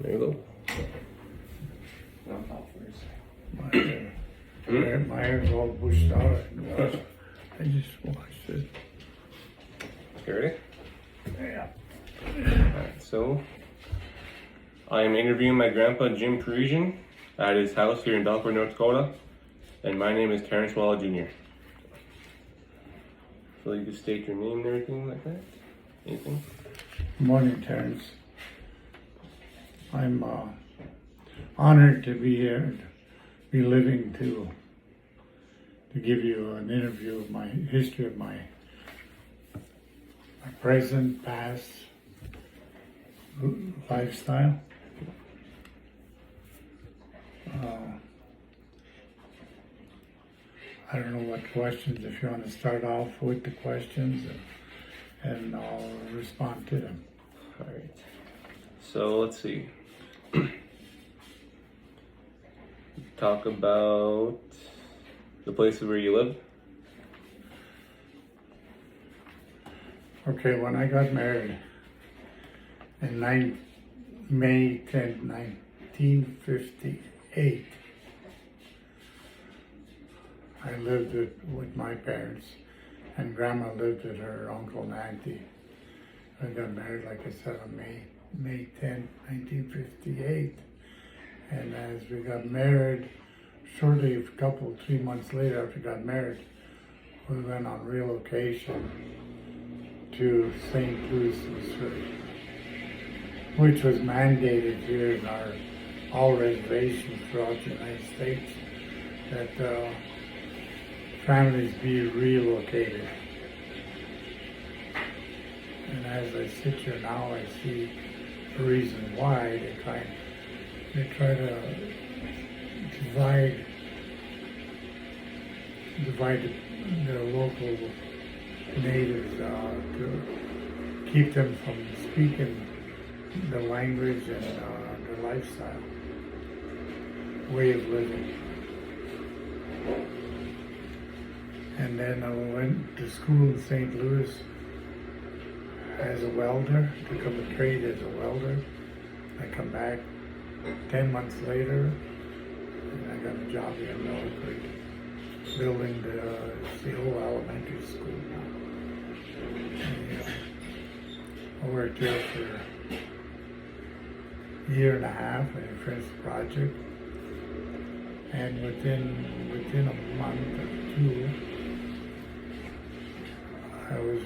There you go. My hair's all bushed out. I just washed it. You ready? Yeah. Alright, so I am interviewing my grandpa Jim Parisian at his house here in Belfort, North Dakota. And my name is Terrence Walla Jr. So you can state your name and everything like that? Anything? Good morning, Terrence. I'm honored to be here, be living to give you an interview of my history of my present, past lifestyle. I don't know what questions, if you want to start off with the questions, and I'll respond to them. Alright. So let's see. Talk about the places where you live. Okay, when I got married in May 10, 1958, I lived with my parents, and Grandma lived with her uncle and auntie. I got married, like I said, on May 10, 1958. And as we got married, shortly, 3 months later after we got married, we went on relocation to St. Louis, Missouri, which was mandated here in all reservations throughout the United States that families be relocated. And as I sit here now, I see the reason why they try to divide the local natives to keep them from speaking the language and their lifestyle, way of living. And then I went to school in St. Louis as a welder, took up a trade as a welder. I come back 10 months later, and I got a job here in Belfort, building the old elementary school now. And, I worked here for a year and a half. I finished the project, and within a month or two, I was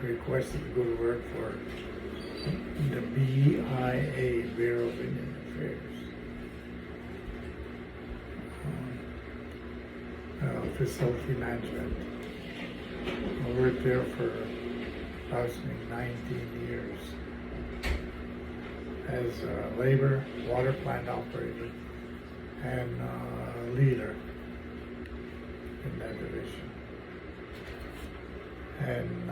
requested to go to work for the BIA, Bureau of Indian Affairs. Facility management. I worked there for approximately 19 years as a labor, water plant operator, and leader in that division. And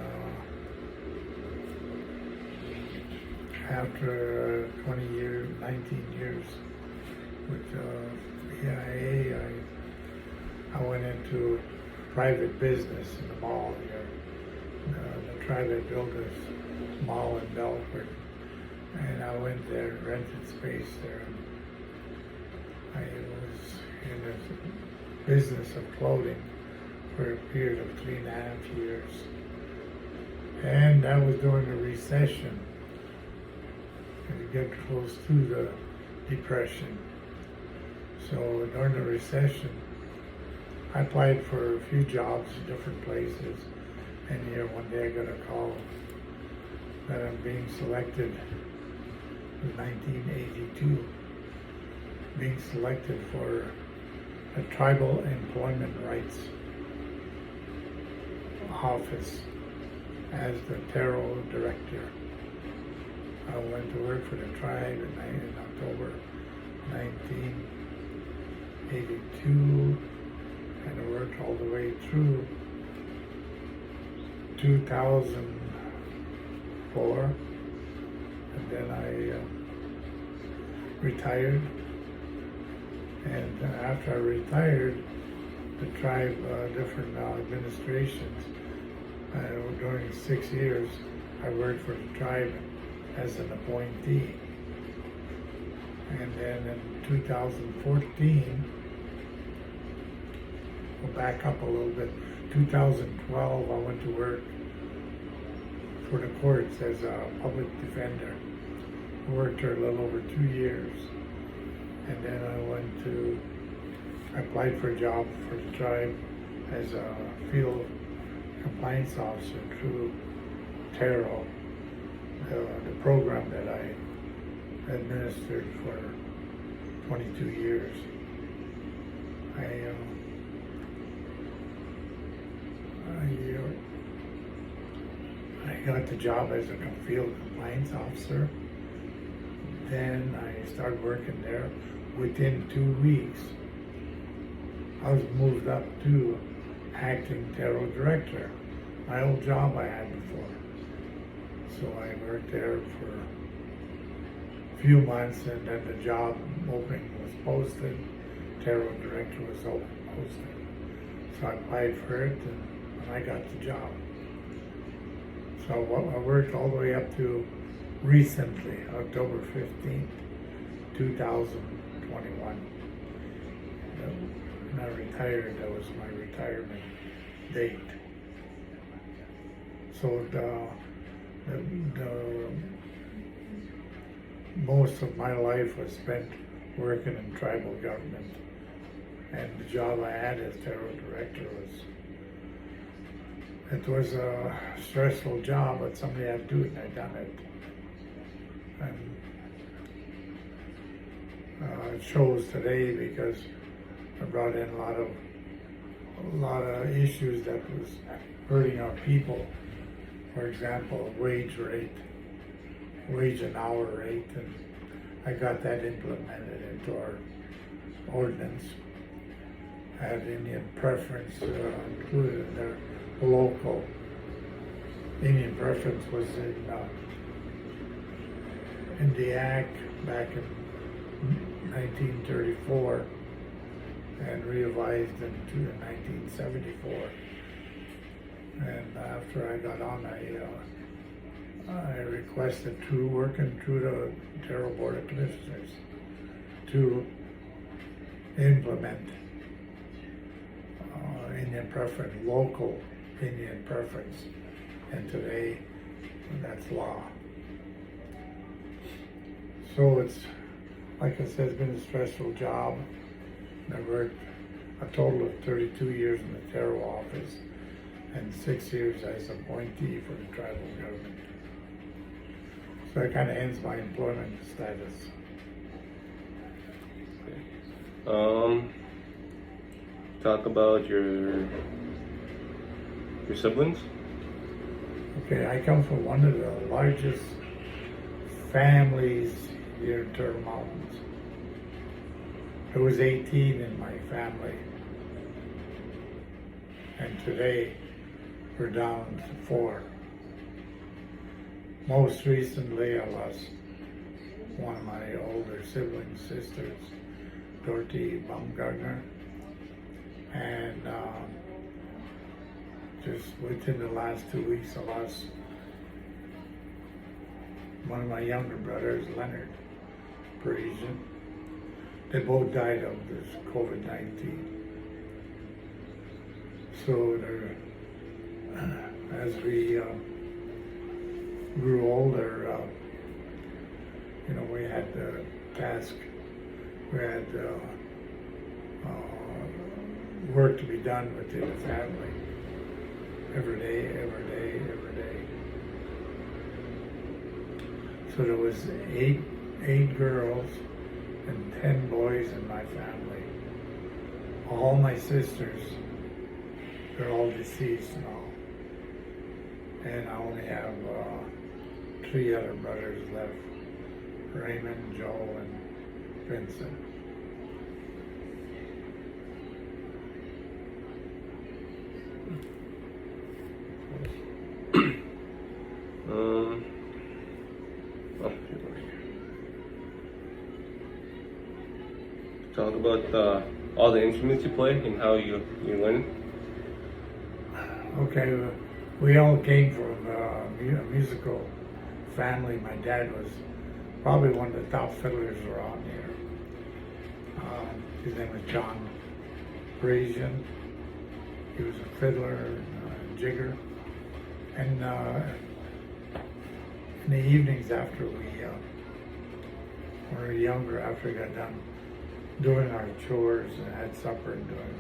after 19 years with BIA, I went into private business in the mall here. I tried to build this mall in Belfort, and I went there, rented space there. I was in the business of clothing for a period of 3.5 years. And that was during the recession. We get close to the Depression. So during the recession, I applied for a few jobs in different places, and here one day I got a call that I'm being selected in 1982, being selected for a tribal employment rights office as the Taro director. I went to work for the tribe in October 1982, and I worked all the way through 2004, and then I retired. And after I retired, the tribe, different administrations, during 6 years, I worked for the tribe as an appointee. And then in 2014, we'll back up a little bit. 2012, I went to work for the courts as a public defender. I worked there a little over 2 years. And then I applied for a job for the tribe as a field compliance officer through TARO, the program that I administered for 22 years. I got the job as a field compliance officer. Then I started working there. Within 2 weeks, I was moved up to acting TARO director, my old job I had before. So I worked there for a few months, and then the job opening was posted. TARO director was posted. So I applied for it, and I got the job. So I worked all the way up to recently, October 15th, 2021. When I retired, that was my retirement date. So the most of my life was spent working in tribal government, and the job I had as TARO director was a stressful job, but somebody had to do it, and I done it. And it shows today because I brought in a lot of issues that was hurting our people. For example, wage and hour rate, and I got that implemented into our ordinance. Had Indian preference included in their local. Indian preference was in the Act back in 1934 and revised in 1974. And after I got on, I requested working through the TARO Board of Commissioners to implement Indian preference, local Indian preference, and today that's law. So it's, like I said, it's been a stressful job. I worked a total of 32 years in the TARO office and 6 years as appointee for the tribal government. So that kind of ends my employment status. Talk about your siblings. Okay, I come from one of the largest families here in Turtle Mountains. There was 18 in my family, and today we're down to 4. Most recently, I lost one of my older siblings, sisters, Dorothy Baumgartner, and just within the last 2 weeks, I lost one of my younger brothers, Leonard Parisian. They both died of this COVID-19. So as we grew older, we had the task, we had work to be done within the family. Every day. So there was eight girls and 10 boys in my family. All my sisters, they're all deceased now. And I only have 3 other brothers left, Raymond, Joe, and Vincent. Talk about all the instruments you play and how you learn. Okay, we all came from a musical family. My dad was probably one of the top fiddlers around here. His name was John Parisian. He was a fiddler and a jigger. And in the evenings after when we were younger, after we got done doing our chores and had supper and doing,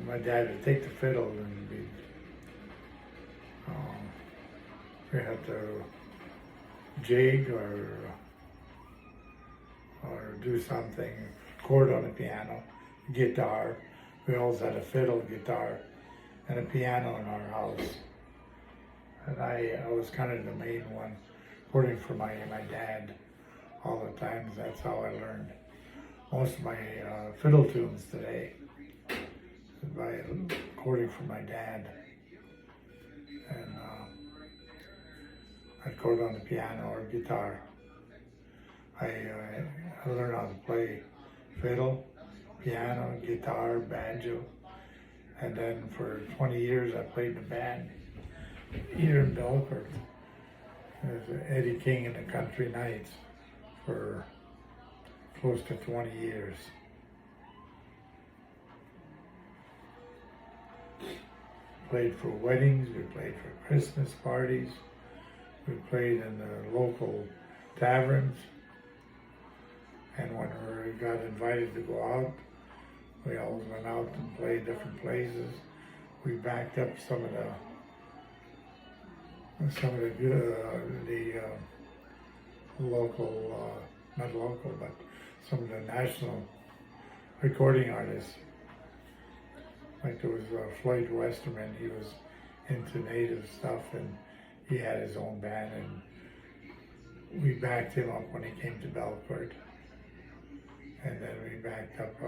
my dad would take the fiddle and we had to jig or do something, chord on the piano, guitar. We always had a fiddle, guitar, and a piano in our house. And I was kind of the main one, recording for my dad all the time. That's how I learned most of my fiddle tunes today, by recording for my dad. And I'd chord on the piano or guitar. I learned how to play fiddle, piano, guitar, banjo, and then for 20 years I played in a band here in Belcourt. There's Eddie King and the Country Knights for close to 20 years. Played for weddings, we played for Christmas parties, we played in the local taverns, and when we got invited to go out, we always went out and played different places. We backed up some of the local, not local, but some of the national recording artists. Like there was Floyd Westerman, he was into native stuff and he had his own band, and we backed him up when he came to Belcourt. And then we backed up,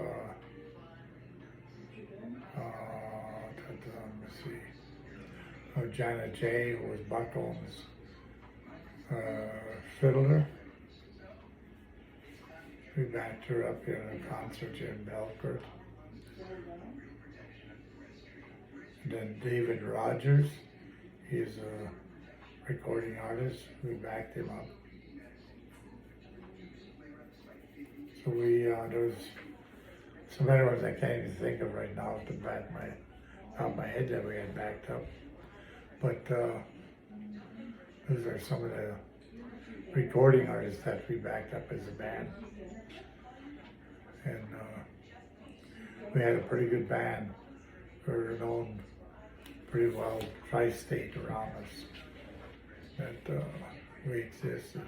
let's see, Janet Jay, who was Buck Owens' fiddler. We backed her up in a concert here in Belcourt. And then David Rogers, he's a recording artist. We backed him up. So there was some other ones I can't even think of right now off the back of my head that we had backed up. But those are some of the recording artists that we backed up as a band. And we had a pretty good band. We were known pretty well tri-state around us that we existed.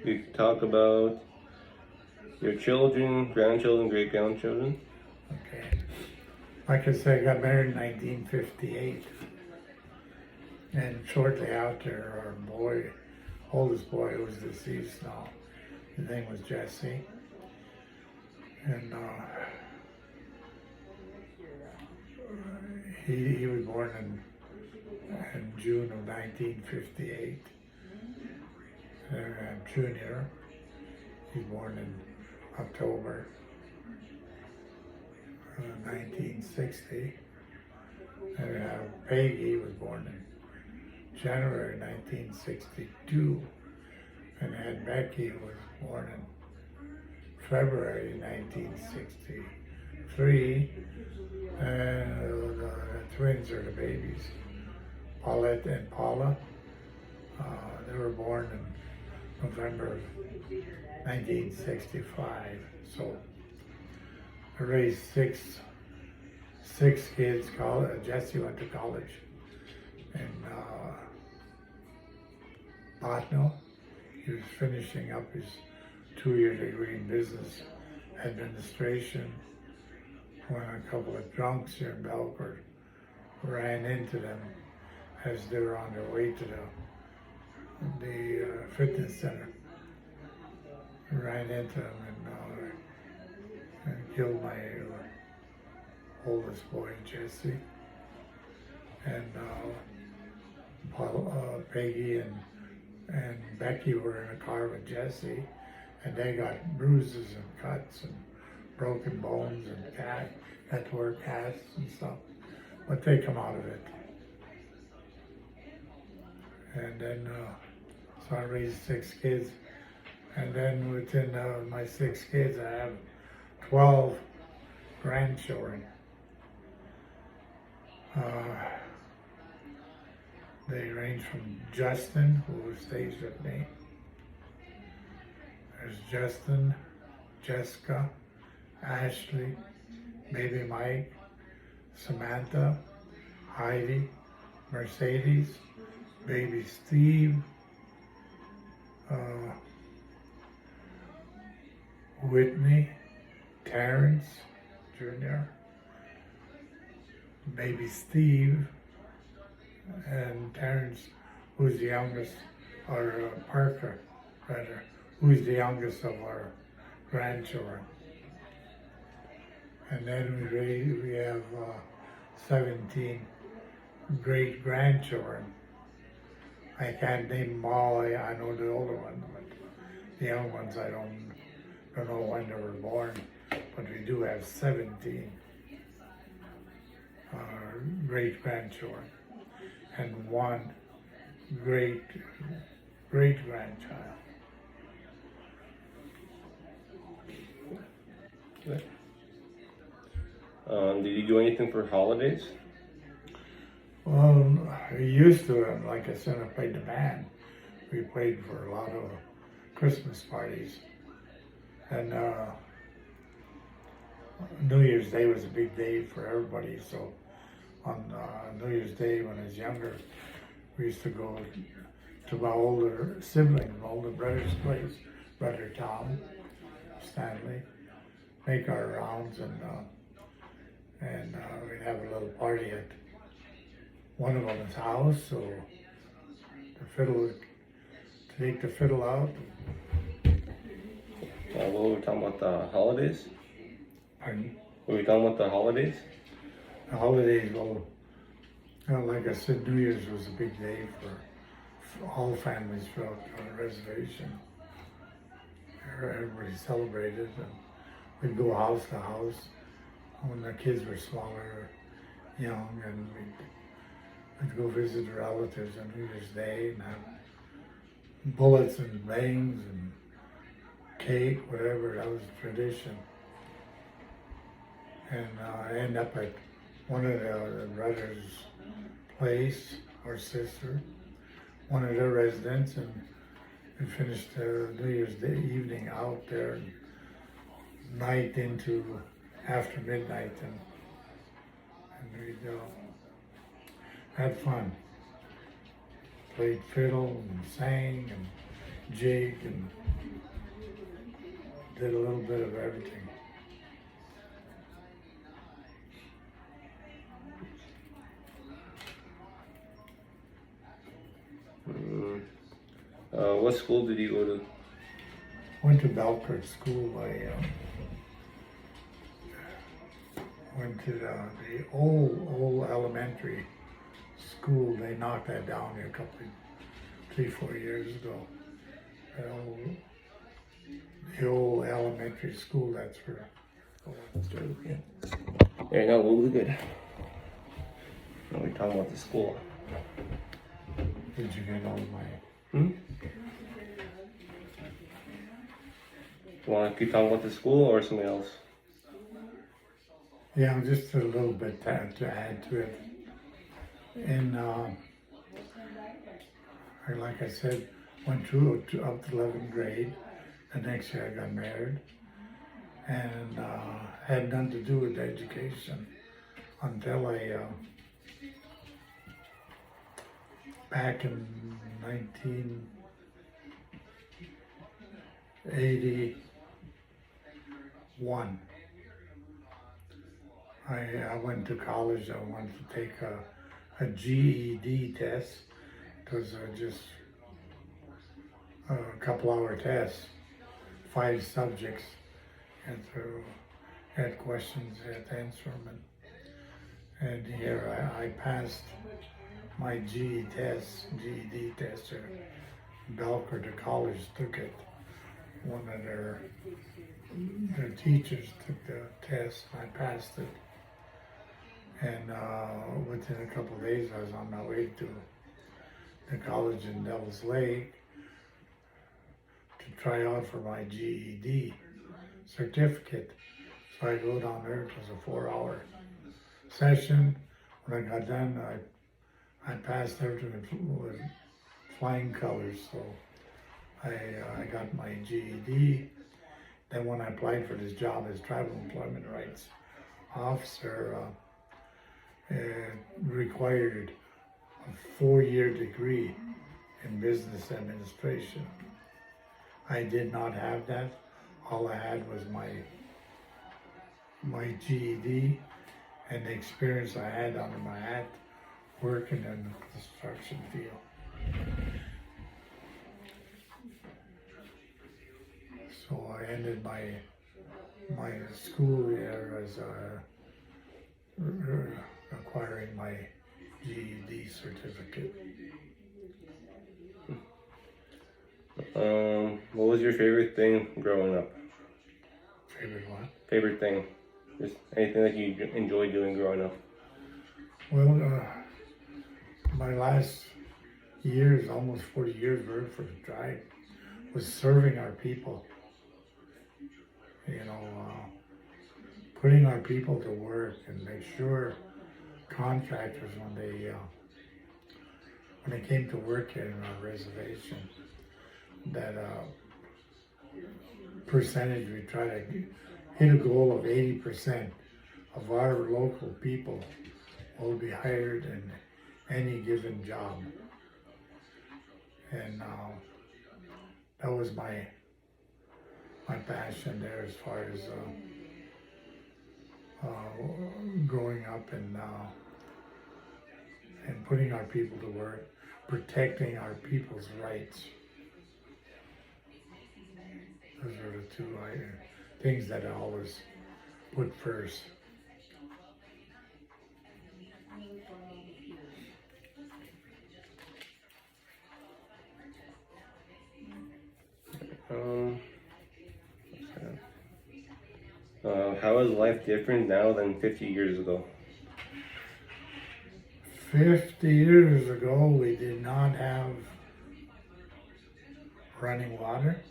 You talk about your children, grandchildren, great-grandchildren. Okay. Like I said, I got married in 1958. And shortly after, our boy, oldest boy, was deceased now. His name was Jesse. And he was born in June of 1958. Junior, he's born in October 1960. And we have Peggy, was born in January 1962. And then Becky was born in February 1963. And the twins are the babies, Paulette and Paula. They were born in November 1965. So I raised six kids. Jesse went to college in Botno. He was finishing up his 2-year degree in business administration when a couple of drunks here in Belcourt ran into them as they were on their way to the fitness center. Ran into them and killed my oldest boy, Jesse. And Peggy and Becky were in a car with Jesse, and they got bruises and cuts and broken bones and had to wear casts and stuff. But they come out of it. And then, so I raised 6 kids. And then within my 6 kids, I have 12 grandchildren. They range from Justin, who stays with me. There's Justin, Jessica, Ashley, baby Mike, Samantha, Heidi, Mercedes, baby Steve, Whitney, Terrence Jr., baby Steve, and Terrence, who's the youngest, or Parker, rather, who's the youngest of our grandchildren. And then we have 17 great grandchildren. I can't name them all. I know the older ones, but the young ones I don't know when they were born. But we do have 17 great grandchildren and 1 great grandchild. Good. Did you do anything for holidays? Well, we used to, and like I said, I played the band. We played for a lot of Christmas parties. And New Year's Day was a big day for everybody. So on New Year's Day when I was younger, we used to go to my older sibling, my older brother's place, brother Tom Stanley, make our rounds, and we'd have a little party at one of them's house. So the fiddle, take the fiddle out. What were we talking about, the holidays? Pardon? Were we talking about the holidays? The holidays, well, like I said, New Year's was a big day for all families throughout the reservation. Everybody celebrated, and we'd go house to house when the kids were smaller, young, and we'd go visit relatives on New Year's Day and have bullets and bangs and cake, whatever. That was a tradition. And I end up at one of the brothers' place, or sister, one of their residents, and we finished New Year's Day evening out there, and night into after midnight, and we had fun. Played fiddle and sang and jigged and did a little bit of everything. What school did you go to? Went to Belcourt School. I went to the old elementary school. They knocked that down a couple, 3-4 years ago. The old elementary school, that's where I went to. Yeah, no, we'll be good. No, we're talking about the school. Did you get all my... You want to keep talking about the school or something else? Yeah, just a little bit to add to it. And like I said, went through up to 11th grade. The next year I got married, and had nothing to do with education until I, back in 1981, I went to college. I wanted to take a GED test. It was just a couple-hour test, 5 subjects, and so had questions, had to answer them. And here I passed my GED test. Belcourt, the college, took it. One of their teachers took the test, and I passed it. And within a couple of days, I was on my way to the college in Devil's Lake to try out for my GED certificate. So I go down there. It was a 4-hour session. When I got done, I passed everything with flying colors. So I got my GED. Then when I applied for this job as Tribal Employment Rights Officer, it required a 4-year degree in business administration. I did not have that. All I had was my GED and the experience I had under my hat working in the construction field. So I ended my school year as acquiring my GED certificate. What was your favorite thing growing up? Favorite what? Favorite thing? Just anything that you enjoyed doing growing up? Well, my last years, almost 40 years working for the tribe, was serving our people. You know, putting our people to work and make sure contractors, when they came to work here in our reservation, that percentage, we try to hit a goal of 80% of our local people will be hired in any given job. And that was my passion there as far as growing up and putting our people to work, protecting our people's rights. Those are the two things that I always put first. How is life different now than 50 years ago? 50 years ago, we did not have running water.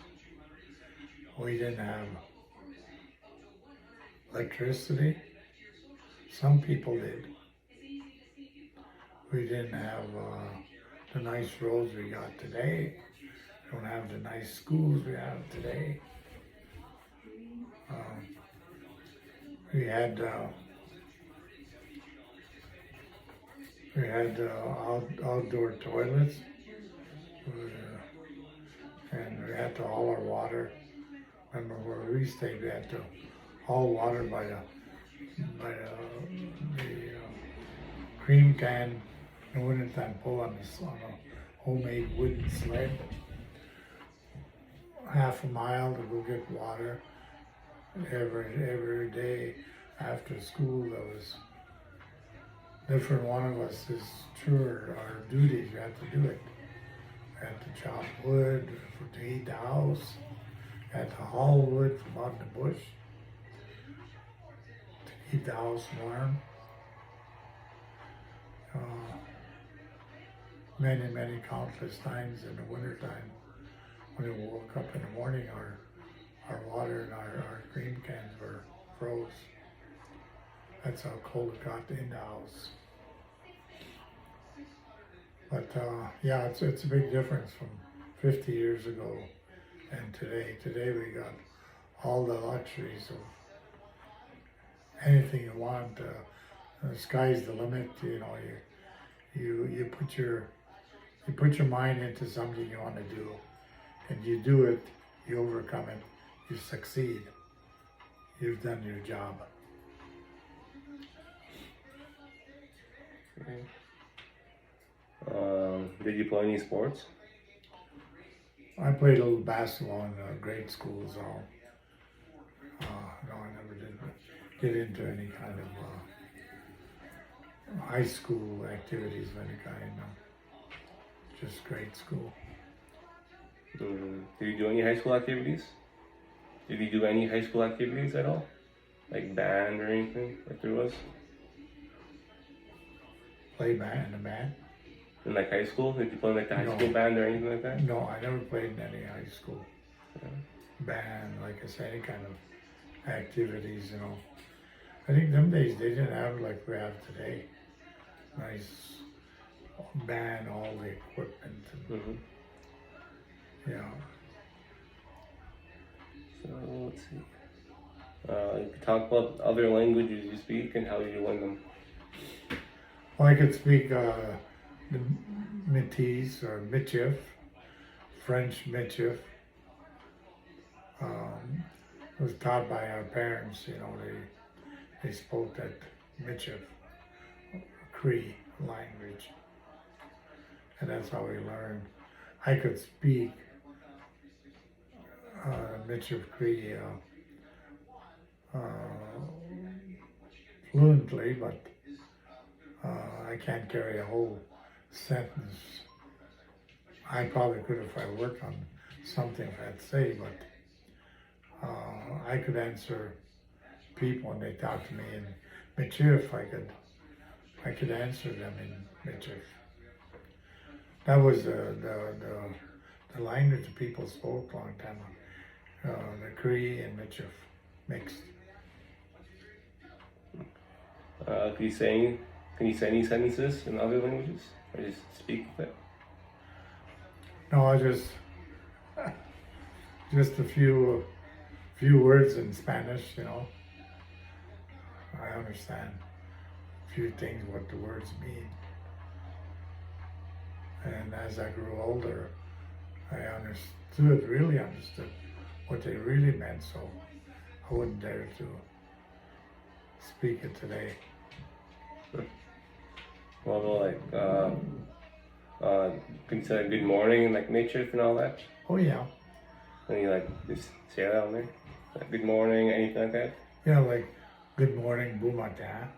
We didn't have electricity. Some people did. We didn't have the nice roads we got today. We don't have the nice schools we have today. We had outdoor toilets, and we had to haul our water. Remember where we stayed, we had to haul water by the cream can in wintertime, pull on a homemade wooden sled, half a mile to go get water. Every day after school, there was different one of us is sure our duties. We had to do it. We had to chop wood to heat the house. We had to haul wood from out in the bush to keep the house warm. Many countless times in the wintertime when we woke up in the morning, our water and our cream cans were froze. That's how cold it got in the house. But yeah, it's a big difference from 50 years ago and today. Today we got all the luxuries of anything you want. The sky's the limit. You know, you put your mind into something you want to do, and you do it. You overcome it. You succeed. You've done your job. Okay. Did you play any sports? I played a little basketball in grade school, so no, I never did get into any kind of high school activities of any kind. No. Just grade school. Did you do any high school activities? Did you do any high school activities at all? Like band or anything like there was? Play band in a band? in like high school? Did you play in like the high No. school band or anything like that? No, I never played in any high school Yeah. band, like I said, any kind of activities, you know. I think them days they didn't have like we have today. Nice band, all the equipment, and, Mm-hmm. yeah. So let's see. You could talk about other languages you speak and how you learn them. Well, I could speak the Métis or Michif, French Michif. It was taught by our parents, you know, they spoke that Michif, Cree language. And that's how we learned. I could speak Michif Cree fluently, but I can't carry a whole sentence. I probably could if I worked on something I'd say, but I could answer people when they talk to me in Michif. I could answer them in Michif. That was the language that people spoke a long time ago. The Cree and Michif mixed. Can you say any sentences in other languages, or just speak it? No, I just a few words in Spanish, you know. I understand a few things, what the words mean. And as I grew older, I really understood what they really meant, so I wouldn't dare to speak it today. Well, like, can you say like, good morning and like nature and all that? Oh yeah, And you like just say that on there? Like, good morning, anything like that? yeah, like good morning, bon matin,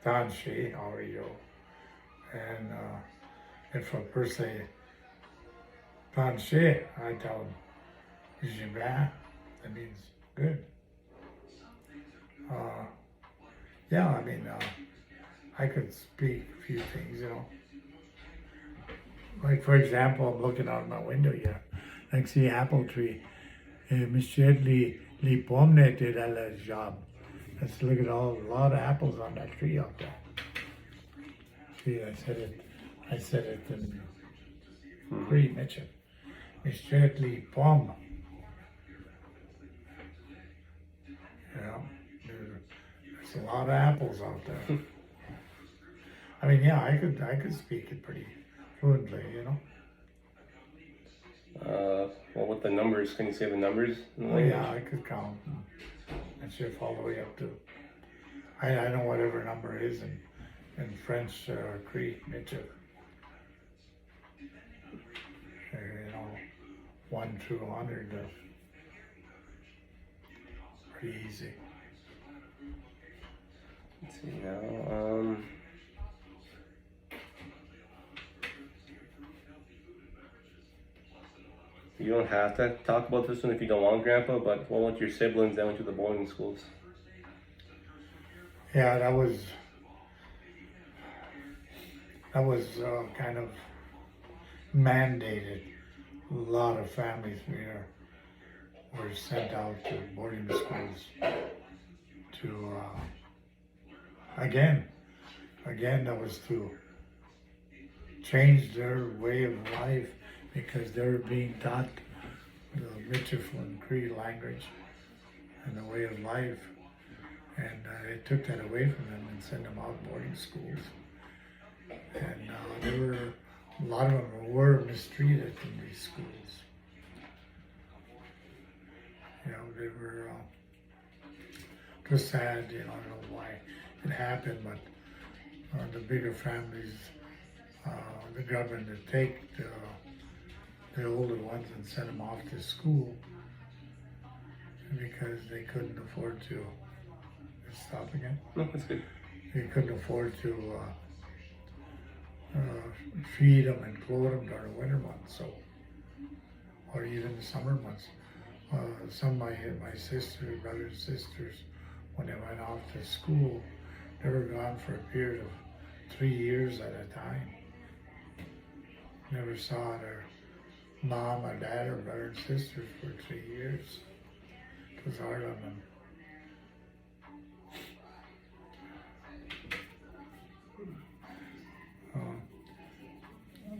tanshi, how are you? And if a person say tanshi, I tell them, je vais, that means good. Yeah, I mean, I could speak a few things, you know. Like, for example, I'm looking out my window here. I can see apple tree. Monsieur les pommes étaient dans le job. Let's look at a lot of apples on that tree out there. See, I said it in Cree, Mitchell. Monsieur les pommes. Yeah, there's a lot of apples out there. I mean, yeah, I could speak it pretty fluently, you know. Well, with the numbers, can you say the numbers in the Oh language? yeah, I could count and shift all the way up to. I know whatever number is in French, Cree, Mitchell. You know, 1 through 100. Pretty easy. Let's see now. You don't have to talk about this one if you don't want, Grandpa, but what about your siblings that went to the boarding schools? Yeah, that was kind of mandated. A lot of families were sent out to boarding schools to again that was to change their way of life, because they were being taught the Michif and Cree language and the way of life, and they took that away from them and sent them out boarding schools. And a lot of them were mistreated in these schools. You know, they were just sad. You know, I don't know why it happened, but the bigger families, the government would take the older ones and send them off to school because they couldn't afford to. Stop again. No, that's good. They couldn't afford to feed them and clothe them during the winter months, so, or even the summer months. Some of my sisters, brothers and sisters, when they went off to school, they were gone for a period of 3 years at a time. never saw their mom or dad or brother and sisters for 3 years. It was hard on them.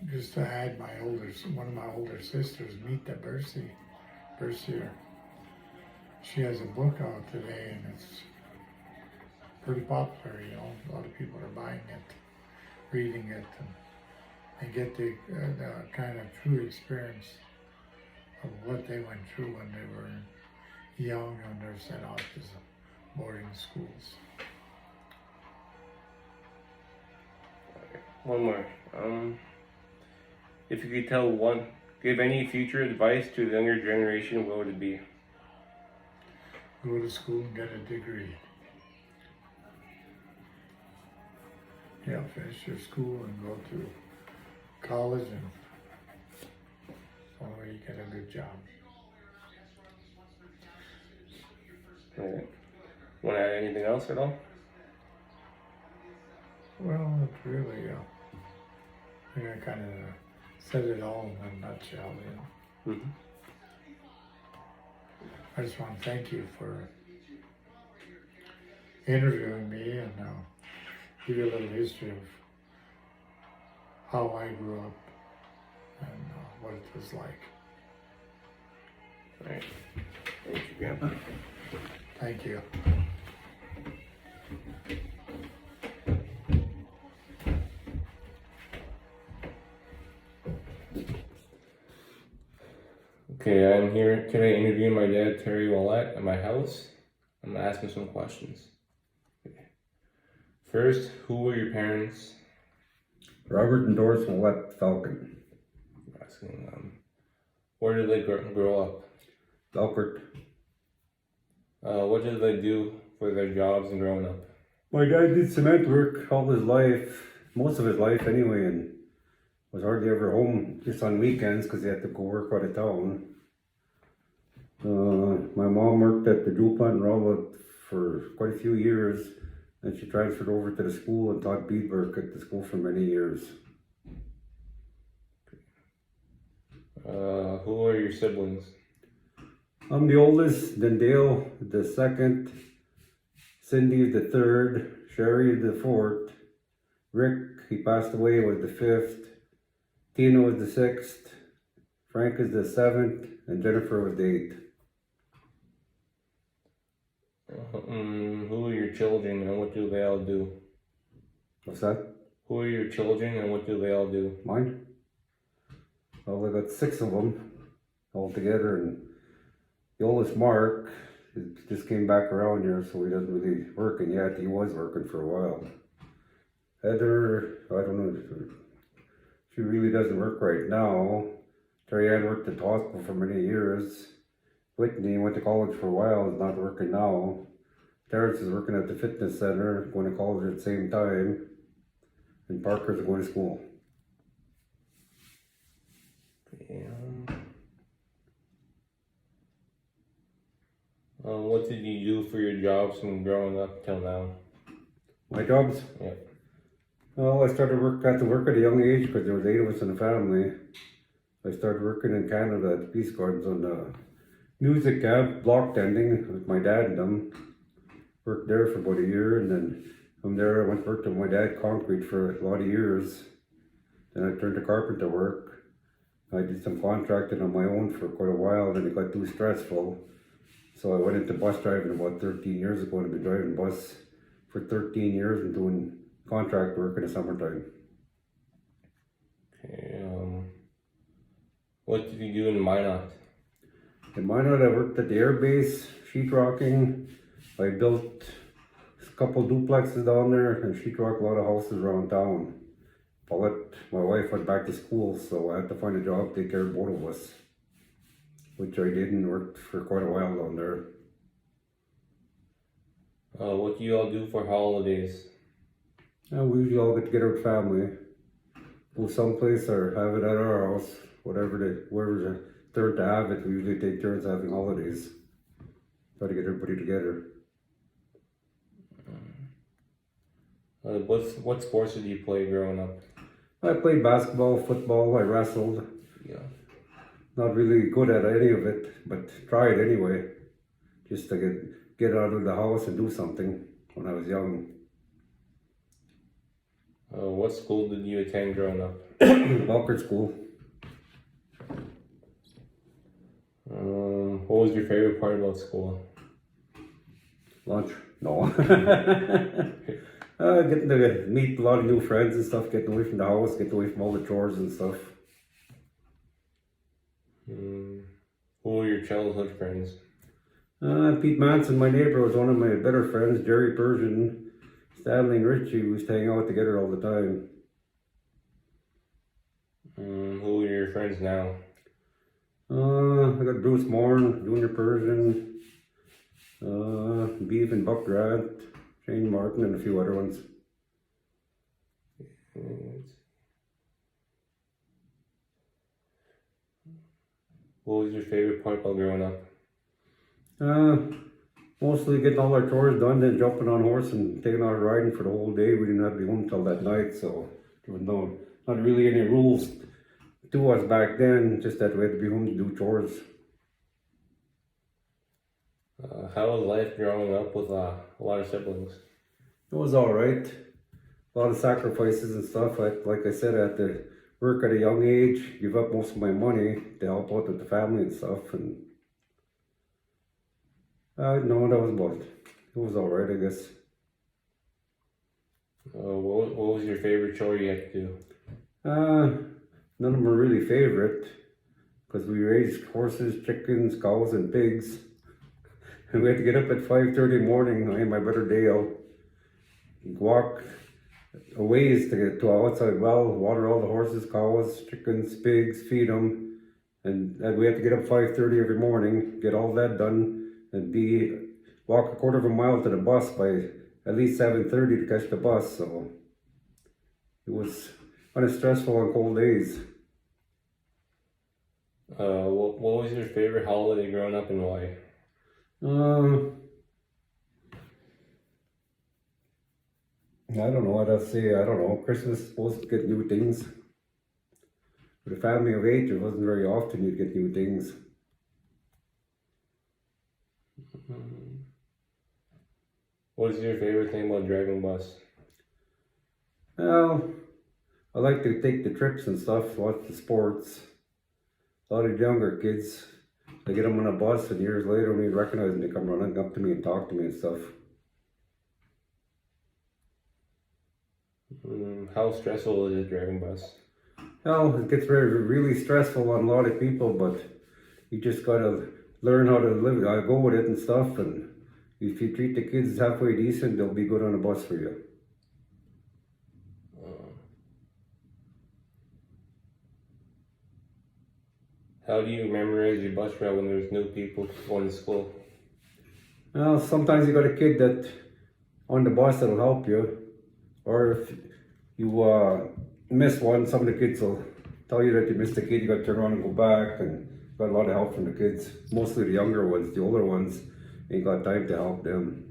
Just I had one of my older sisters, Mita Bercier. She has a book out today, and it's pretty popular. You know, a lot of people are buying it, reading it, and get the kind of true experience of what they went through when they were young and they're sent off to boarding schools. One more. If you could give any future advice to the younger generation, what would it be? Go to school and get a degree. Yeah, finish your school and go to college, and so you get a good job. Okay. Want to add anything else at all? Well, it's really, I think I kind of said it all in a nutshell, you know. Mm-hmm. I just want to thank you for interviewing me and give you a little history of how I grew up and what it was like. All right. Thank you, Grandpa. Thank you. Okay, I'm here today interviewing my dad, Terry Willett, at my house. I'm gonna ask him some questions. Okay. First, who were your parents? Robert and Doris Willett Falcon. I'm asking, where did they grow up? Falkert. What did they do for their jobs and growing up? My dad did cement work all his life, most of his life anyway, and was hardly ever home just on weekends because he had to go work out of town. My mom worked at the jewel plant in Rowlett for quite a few years, and she transferred over to the school and taught beadwork at the school for many years. Who are your siblings? I'm the oldest, then Dale the second, Cindy is the third, Sherry is the fourth, Rick, he passed away, was the fifth, Tina was the sixth, Frank is the seventh, and Jennifer was the eighth. Who are your children and what do they all do? What's that? Who are your children and what do they all do? Mine? Well, I got 6 of them altogether, and the oldest, Mark, he just came back around here, so he doesn't really working yet. He was working for a while. Heather, I don't know, she really doesn't work right now. Terry Ann worked at the hospital for many years. Whitney went to college for a while, is not working now. Terrence is working at the fitness center, going to college at the same time. And Parker's going to school. What did you do for your jobs from growing up till now? My jobs? Yeah. Well, I got to work at a young age because there was 8 of us in the family. I started working in Canada at the Peace Gardens on the music camp, block tending with my dad and them. Worked there for about a year, and then from there I went to work with my dad concrete for a lot of years. Then I turned to carpenter work. I did some contracting on my own for quite a while, then it got too stressful. So I went into bus driving about 13 years ago, and I've been driving bus for 13 years and doing contract work in the summertime. Okay, what did you do in Minot? In Minot, I worked at the air base, sheetrocking. I built a couple duplexes down there and sheetrocked a lot of houses around town. My wife went back to school, so I had to find a job to take care of both of us, which I did and worked for quite a while down there. What do you all do for holidays? We usually all get together with family, go someplace or have it at our house, whoever's the third to have it. We usually take turns having holidays. Try to get everybody together. What sports did you play growing up? I played basketball, football, I wrestled. Yeah. Not really good at any of it, but tried anyway. Just to get out of the house and do something when I was young. What school did you attend growing up? Walker School. What was your favorite part about school? Lunch? No. Getting to meet a lot of new friends and stuff, getting away from the house, getting away from all the chores and stuff. Who were your childhood friends? Pete Manson, my neighbor, was one of my better friends. Jerry Persian, Stanley and Richie, we used to hang out together all the time. Who are your friends now? I got Bruce Moran, Junior Persian, Beef and Buck Grant, Shane Martin, and a few other ones. What was your favorite part about growing up? Mostly getting all our chores done, then jumping on horse and taking out riding for the whole day. We didn't have to be home till that night, so there was not really any rules to us back then, just that we had to be home to do chores. How was life growing up with a lot of siblings? It was alright. A lot of sacrifices and stuff. Like I said, I had to work at a young age, give up most of my money to help out with the family and stuff. And no, that was about it. It was alright, I guess. What was your favorite chore you had to do? None of them were really favorite, because we raised horses, chickens, cows, and pigs. And we had to get up at 5:30 in the morning. I had my brother Dale walk a ways to get to an outside well, water all the horses, cows, chickens, pigs, feed them. And we had to get up 5:30 every morning, get all that done, and walk a quarter of a mile to the bus by at least 7:30 to catch the bus. So it was kind of stressful on cold days. What was your favorite holiday growing up and why? I don't know what I'd say. I don't know. Christmas is supposed to get new things. With a family of 8, it wasn't very often you'd get new things. What is your favorite thing about driving bus? Well, I like to take the trips and stuff, watch the sports. A lot of younger kids, I get them on a bus, and years later when you recognize them, they come running up to me and talk to me and stuff. How stressful is it driving bus? Well, it gets really stressful on a lot of people, but you just gotta learn how to live. I go with it and stuff, and if you treat the kids halfway decent, they'll be good on a bus for you. How do you memorize your bus route when there's new people going to school? Well, sometimes you got a kid that on the bus that'll help you, or if you miss one, some of the kids will tell you that you missed a kid. You got to turn around and go back, and got a lot of help from the kids. Mostly the younger ones. The older ones ain't got time to help them.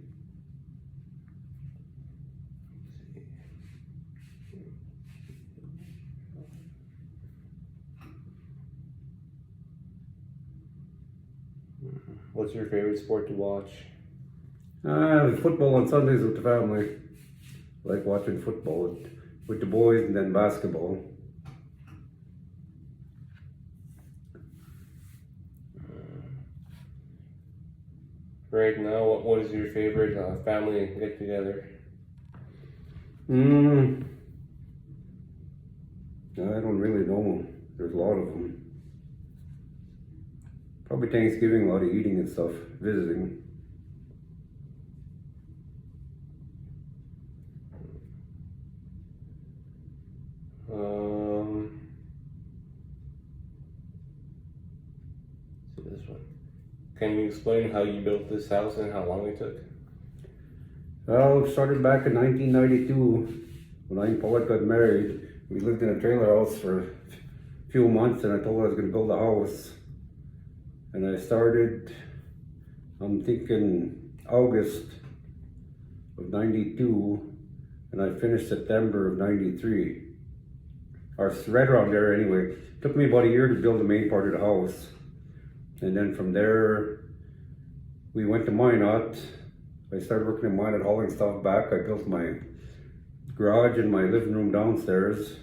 What's your favorite sport to watch? Football on Sundays with the family. I like watching football with the boys, and then basketball. Right now, what is your favorite family get together? I don't really know. There's a lot of them. Probably Thanksgiving, a lot of eating and stuff, visiting. See this one. Can you explain how you built this house and how long it took? Well, it started back in 1992 when I and Paulette got married. We lived in a trailer house for a few months, and I told her I was going to build a house. And I started, I'm thinking August of 92, and I finished September of 93. or right around there anyway. Took me about a year to build the main part of the house. And then from there, we went to Minot. I started working in Minot, hauling stuff back. I built my garage and my living room downstairs.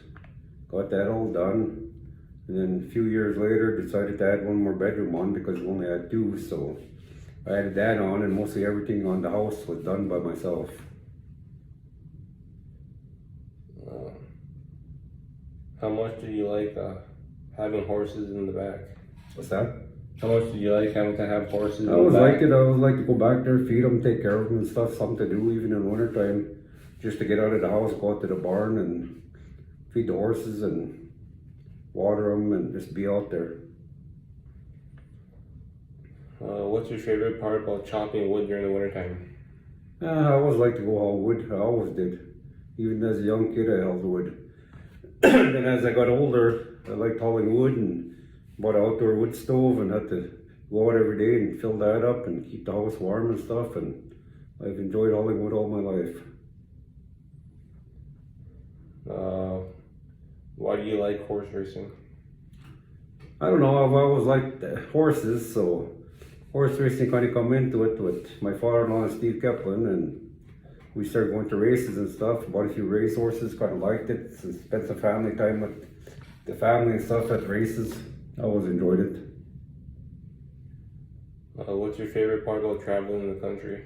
Got that all done. And then a few years later, decided to add one more bedroom on because we only had two. So I added that on, and mostly everything on the house was done by myself. How much do you like having horses in the back? What's that? How much do you like having to have horses I in always the back? liked it. I always like to go back there, feed them, take care of them and stuff. Something to do even in winter time, just to get out of the house, go out to the barn and feed the horses and water them and just be out there. What's your favorite part about chopping wood during the wintertime? I always liked to go haul wood. I always did. Even as a young kid, I hauled wood. Then as I got older, I liked hauling wood and bought an outdoor wood stove and had to go out every day and fill that up and keep the house warm and stuff. And I've enjoyed hauling wood all my life. Why do you like horse racing? I don't know, I've always liked horses, so horse racing kind of come into it with my father-in-law, Steve Keplin, and we started going to races and stuff. Bought a few race horses, kind of liked it. Spent some family time with the family and stuff at races. I always enjoyed it. What's your favorite part about traveling in the country?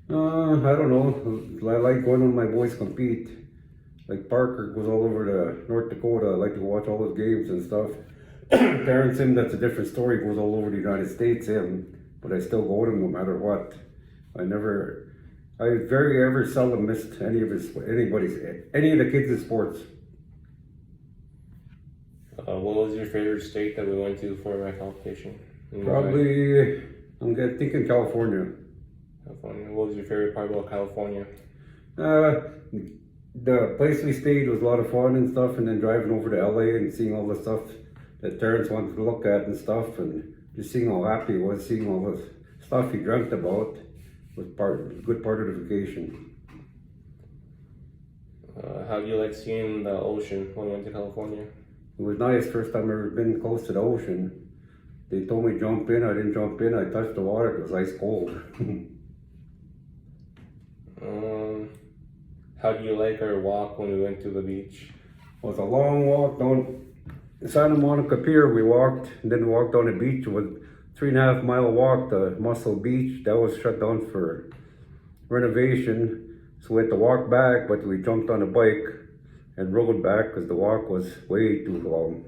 I don't know. I like going when my boys compete. Like Parker goes all over to North Dakota. I like to watch all his games and stuff. Terrence, him, that's a different story. Goes all over the United States, him. But I still go to him no matter what. I very ever seldom missed any of the kids' sports. What was your favorite state that we went to for my competition? Probably, thinking California. California. What was your favorite part about California? The place we stayed was a lot of fun and stuff, and then driving over to LA and seeing all the stuff that Terrence wanted to look at and stuff, and just seeing how happy he was, seeing all the stuff he dreamt about was a good part of the vacation. How do you like seeing the ocean when we went to California? It was nice, first time I've ever been close to the ocean. They told me jump in, I didn't jump in, I touched the water, it was ice cold. How do you like our walk when we went to the beach? It was a long walk down Santa Monica Pier. We walked, and then we walked on the beach. It was a 3.5 mile walk to Muscle Beach. That was shut down for renovation. So we had to walk back, but we jumped on a bike and rode back because the walk was way too long.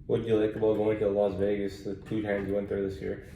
What do you like about going to Las Vegas the 2 times you went there this year?